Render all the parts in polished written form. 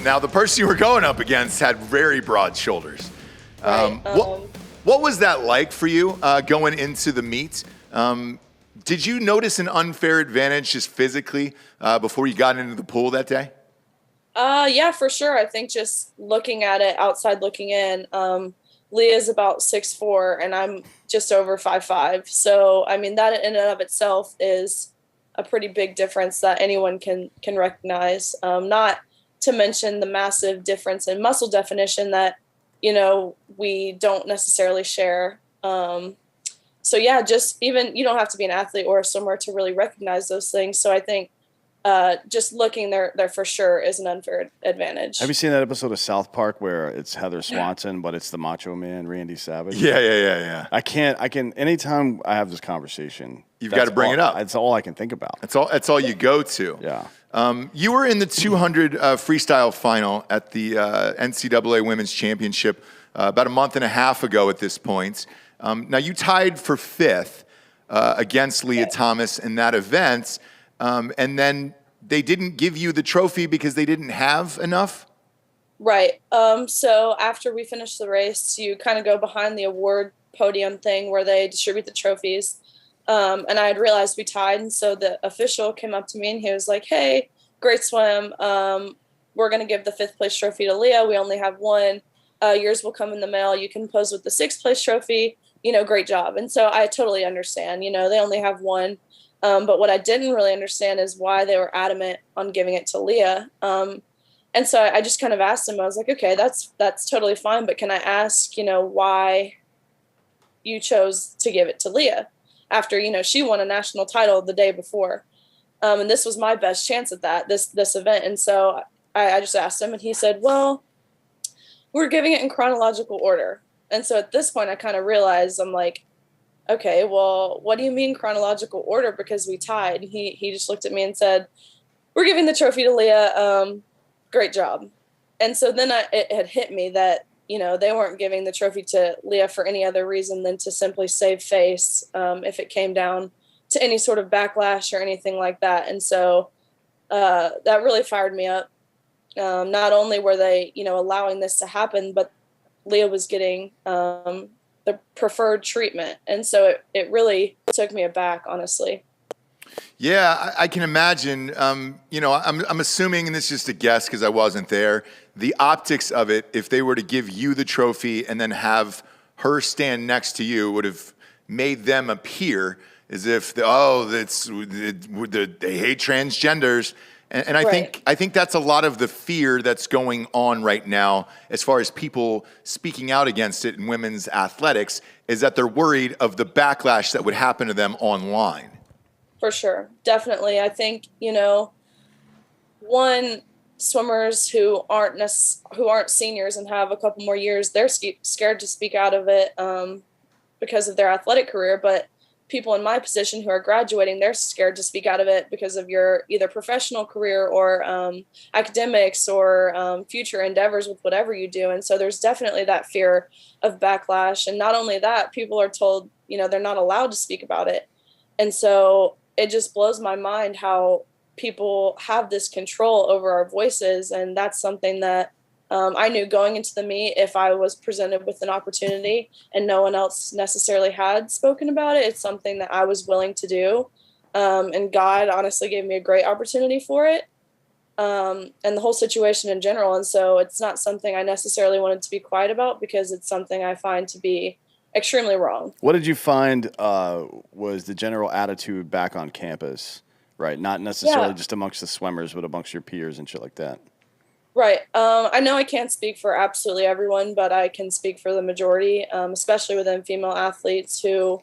now the person you were going up against had very broad shoulders. Right. What was that like for you going into the meet? Did you notice an unfair advantage just physically before you got into the pool that day? Yeah, for sure. I think just looking at it outside looking in, Leah's about 6'4" and I'm just over 5'5". So, I mean, that in and of itself is a pretty big difference that anyone can recognize. Not to mention the massive difference in muscle definition that, we don't necessarily share. So yeah, just even, you don't have to be an athlete or a swimmer to really recognize those things. So I think just looking there for sure is an unfair advantage. Have you seen that episode of South Park where it's Heather Swanson, but it's the Macho Man, Randy Savage? Yeah. I can, anytime I have this conversation, you've got to bring it up. That's all I can think about. That's all you go to. Yeah. You were in the 200 freestyle final at the NCAA Women's Championship about a month and a half ago at this point. Now, you tied for fifth against Lia Thomas in that event, and then they didn't give you the trophy because they didn't have enough? Right. So after we finished the race, you kind of go behind the award podium thing where they distribute the trophies. And I had realized we tied, and so the official came up to me and he was like, "Hey, great swim. We're going to give the fifth place trophy to Lia. We only have one. Yours will come in the mail. You can pose with the sixth place trophy. Great job." And so I totally understand, they only have one. But what I didn't really understand is why they were adamant on giving it to Lia. And so I just kind of asked him, I was like, okay, that's totally fine. But can I ask, why you chose to give it to Lia after, she won a national title the day before. And this was my best chance at that, this event. And so I just asked him and he said, well, we're giving it in chronological order. And so at this point, I kind of realized, I'm like, okay, well, what do you mean chronological order? Because we tied. He just looked at me and said, we're giving the trophy to Lia. Great job. And so then it had hit me that, they weren't giving the trophy to Lia for any other reason than to simply save face if it came down to any sort of backlash or anything like that. And so that really fired me up. Not only were they, allowing this to happen, but Lia was getting the preferred treatment. And so it really took me aback, honestly. Yeah, I can imagine. I'm assuming, and this is just a guess because I wasn't there, the optics of it, if they were to give you the trophy and then have her stand next to you, would have made them appear as if, they hate transgenders. And I think that's a lot of the fear that's going on right now as far as people speaking out against it in women's athletics, is that they're worried of the backlash that would happen to them online. For sure. Definitely. I think, swimmers who aren't seniors and have a couple more years, they're scared to speak out of it because of their athletic career. But people in my position who are graduating, they're scared to speak out of it because of your either professional career or academics or future endeavors with whatever you do. And so there's definitely that fear of backlash. And not only that, people are told, they're not allowed to speak about it. And so it just blows my mind how people have this control over our voices. And that's something that I knew going into the meet, if I was presented with an opportunity and no one else necessarily had spoken about it, it's something that I was willing to do. And God honestly gave me a great opportunity for it. And the whole situation in general. And so it's not something I necessarily wanted to be quiet about because it's something I find to be extremely wrong. What did you find was the general attitude back on campus, right? Not necessarily just amongst the swimmers, but amongst your peers and shit like that. Right. I know I can't speak for absolutely everyone, but I can speak for the majority, especially within female athletes who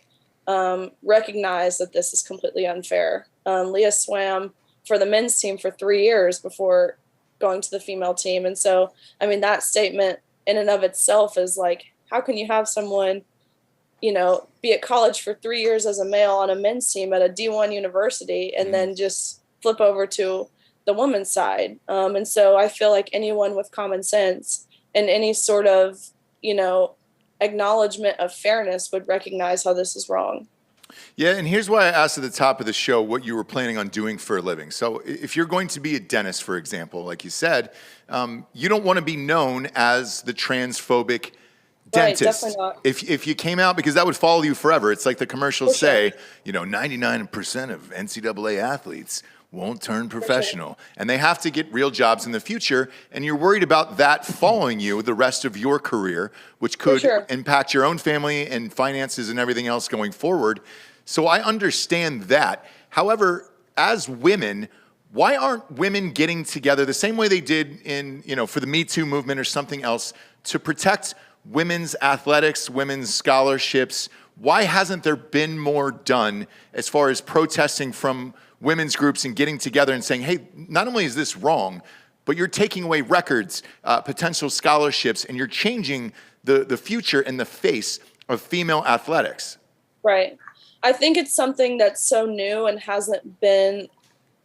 recognize that this is completely unfair. Lia swam for the men's team for 3 years before going to the female team. And so, I mean, that statement in and of itself is like, how can you have someone, be at college for 3 years as a male on a men's team at a D1 university and then just flip over to the woman's side. And so I feel like anyone with common sense and any sort of, acknowledgement of fairness would recognize how this is wrong. Yeah, and here's why I asked at the top of the show what you were planning on doing for a living. So, if you're going to be a dentist, for example, like you said, you don't want to be known as the transphobic Right, dentist. definitely not. If you came out, because that would follow you forever. It's like the commercials For sure. say, 99% of NCAA athletes won't turn For sure. professional, and they have to get real jobs in the future, and you're worried about that following you the rest of your career, which could sure. impact your own family and finances and everything else going forward. So I understand that. However, as women, why aren't women getting together the same way they did in, for the Me Too movement or something else to protect women's athletics, women's scholarships? Why hasn't there been more done as far as protesting from women's groups and getting together and saying, hey, not only is this wrong, but you're taking away records, potential scholarships, and you're changing the future and the face of female athletics? Right. I think it's something that's so new and hasn't been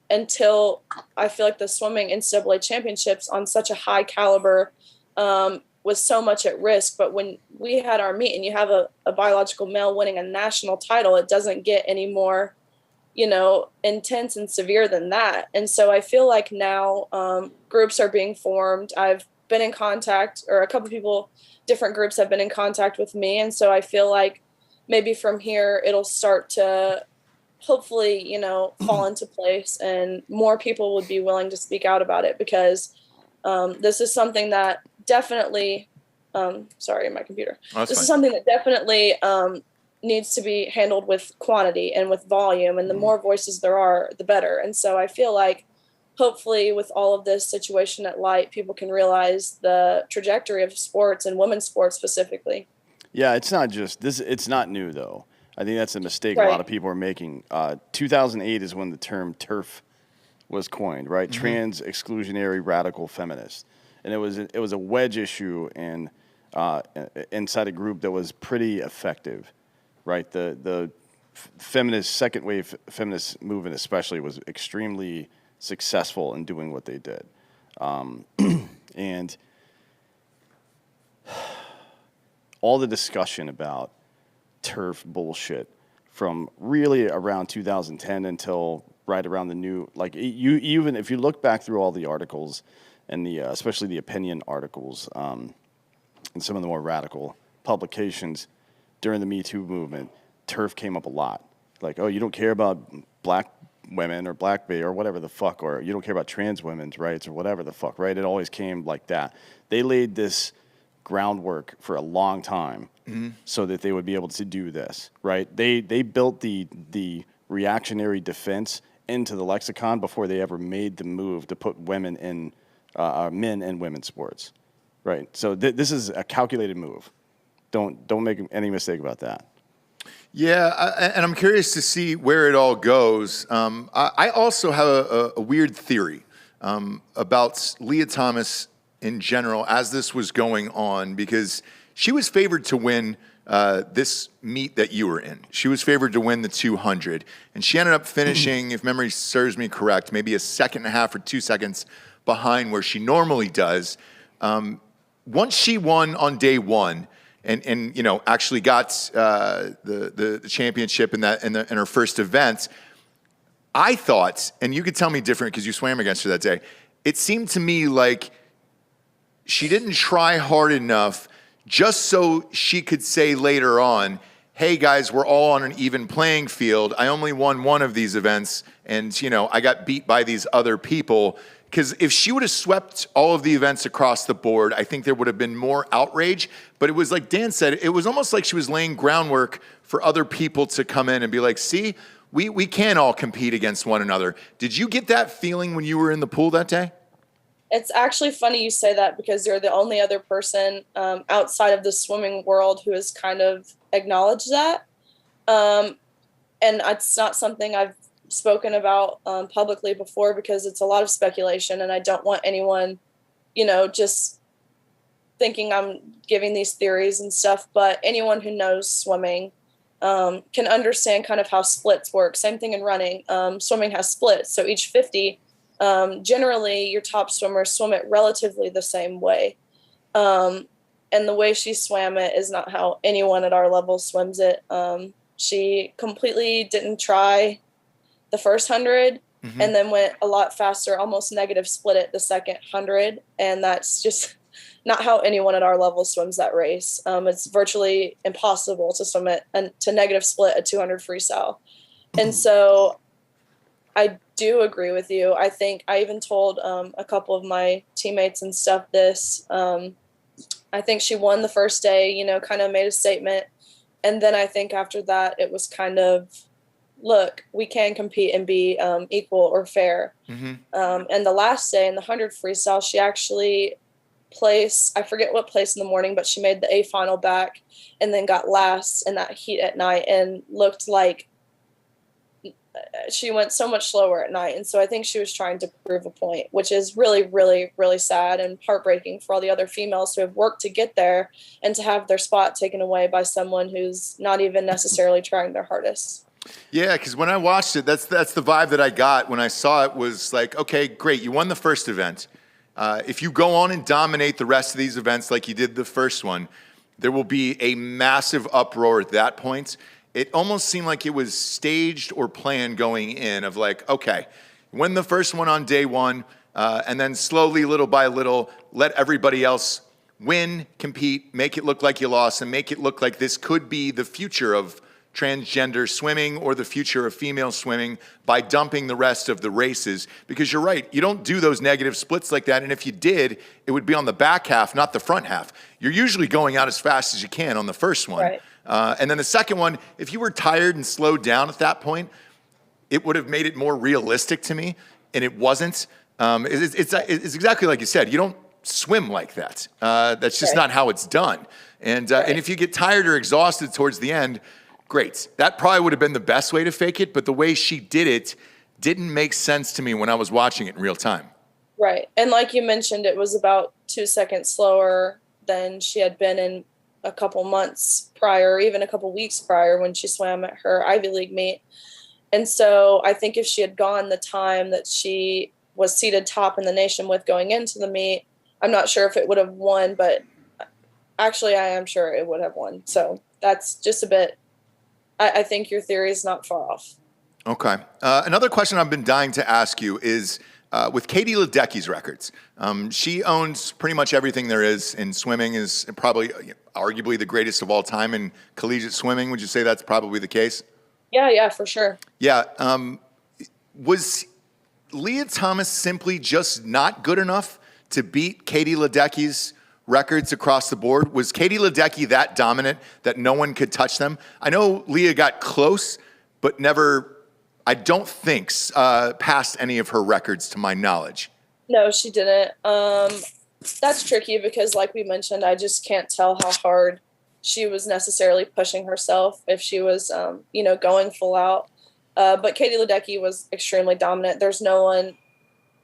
until I feel like the swimming NCAA championships on such a high caliber was so much at risk. But when we had our meet and you have a biological male winning a national title, it doesn't get any more, intense and severe than that. And so I feel like now groups are being formed. I've been in contact, or a couple people, different groups have been in contact with me. And so I feel like maybe from here it'll start to hopefully, fall into place and more people would be willing to speak out about it, because this is something that definitely, sorry, my computer. Oh, this fine. is something that definitely needs to be handled with quantity and with volume. And the more voices there are, the better. And so I feel like hopefully with all of this situation at light, people can realize the trajectory of sports and women's sports specifically. Yeah, it's not just this. It's not new though. I think that's a mistake Right. a lot of people are making. 2008 is when the term TERF was coined, right? Trans exclusionary radical feminist, and it was a wedge issue and inside a group that was pretty effective, right? The feminist second wave feminist movement especially was extremely successful in doing what they did, and all the discussion about turf bullshit from really around 2010 until right around the new, like you even if you look back through all the articles and the especially the opinion articles and some of the more radical publications during the Me Too movement, turf came up a lot. Like, oh, you don't care about black women or black bay or whatever the fuck, or you don't care about trans women's rights or whatever the fuck, right? It always came like that. They laid this groundwork for a long time so that they would be able to do this, right? They built the reactionary defense into the lexicon before they ever made the move to put women in men and women's sports, right? So this is a calculated move. Don't make any mistake about that. Yeah, and I'm curious to see where it all goes. I also have a weird theory about Lia Thomas in general as this was going on, because she was favored to win this meet that you were in. She was favored to win the 200, and she ended up finishing, if memory serves me correct, maybe a second and a half or 2 seconds behind where she normally does. Once she won on day one, and actually got the championship in her first event, I thought, and you could tell me different because you swam against her that day, it seemed to me like she didn't try hard enough just so she could say later on, hey guys, we're all on an even playing field. I only won one of these events and I got beat by these other people. Because if she would have swept all of the events across the board, I think there would have been more outrage. But it was like Dan said, it was almost like she was laying groundwork for other people to come in and be like, see, we can all compete against one another. Did you get that feeling when you were in the pool that day? It's actually funny you say that, because you're the only other person outside of the swimming world who has kind of acknowledged that. And it's not something I've spoken about publicly before, because it's a lot of speculation and I don't want anyone, just thinking I'm giving these theories and stuff. But anyone who knows swimming can understand kind of how splits work. Same thing in running. Swimming has splits. So each 50, generally your top swimmers swim it relatively the same way. And the way she swam it is not how anyone at our level swims it. She completely didn't try the first 100 and then went a lot faster, almost negative split it the second 100. And that's just not how anyone at our level swims that race. It's virtually impossible to swim it and to negative split a 200 freestyle. And so I do agree with you. I think I even told a couple of my teammates and stuff this. I think she won the first day, you know, kind of made a statement. And then I think after that, it was kind of, look, we can compete and be equal or fair. And the last day in the 100 freestyle, she actually placed, I forget what place in the morning, but she made the A final back and then got last in that heat at night and looked like she went so much slower at night. And so I think she was trying to prove a point, which is really, really, really sad and heartbreaking for all the other females who have worked to get there and to have their spot taken away by someone who's not even necessarily trying their hardest. Yeah, because when I watched it, that's the vibe that I got when I saw it was like, okay, great, you won the first event. If you go on and dominate the rest of these events like you did the first one, there will be a massive uproar at that point. It almost seemed like it was staged or planned going in of like, okay, win the first one on day one, and then slowly, little by little, let everybody else win, compete, make it look like you lost, and make it look like this could be the future of transgender swimming or the future of female swimming by dumping the rest of the races. Because you're right, you don't do those negative splits like that, and if you did, it would be on the back half, not the front half. You're usually going out as fast as you can on the first one. Right. And then the second one, if you were tired and slowed down at that point, it would have made it more realistic to me, and it wasn't. It's exactly like you said. You don't swim like that. That's just not how it's done. And if you get tired or exhausted towards the end, great. That probably would have been the best way to fake it, but the way she did it didn't make sense to me when I was watching it in real time. Right. And like you mentioned, it was about 2 seconds slower than she had been in a couple months prior, or even a couple weeks prior when she swam at her Ivy League meet. And so I think if she had gone the time that she was seated top in the nation with going into the meet, I'm not sure if it would have won, but actually I am sure it would have won. So that's just a bit, I think your theory is not far off. Okay. Another question I've been dying to ask you is, with Katie Ledecky's records, she owns pretty much everything there is in swimming, is probably arguably the greatest of all time in collegiate swimming. Would you say that's probably the case? Yeah, for sure. Yeah. Was Lia Thomas simply just not good enough to beat Katie Ledecky's records across the board? Was Katie Ledecky that dominant that no one could touch them? I know Lia got close, but never, I don't think, passed any of her records to my knowledge. No, she didn't. That's tricky because, like we mentioned, I just can't tell how hard she was necessarily pushing herself if she was, going full out. But Katie Ledecky was extremely dominant. There's no one,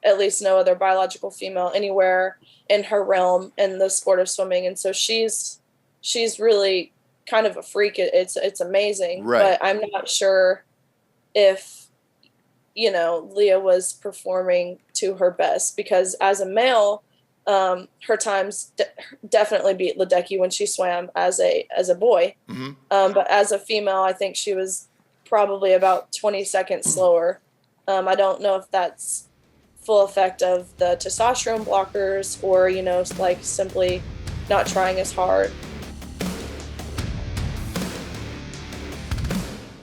at least no other biological female anywhere in her realm in the sport of swimming. And so she's really kind of a freak. It's amazing. Right. But I'm not sure if, Lia was performing to her best, because as a male, her times definitely beat Ledecky when she swam as a boy. Mm-hmm. But as a female, I think she was probably about 20 seconds slower. I don't know if that's full effect of the testosterone blockers or, simply not trying as hard.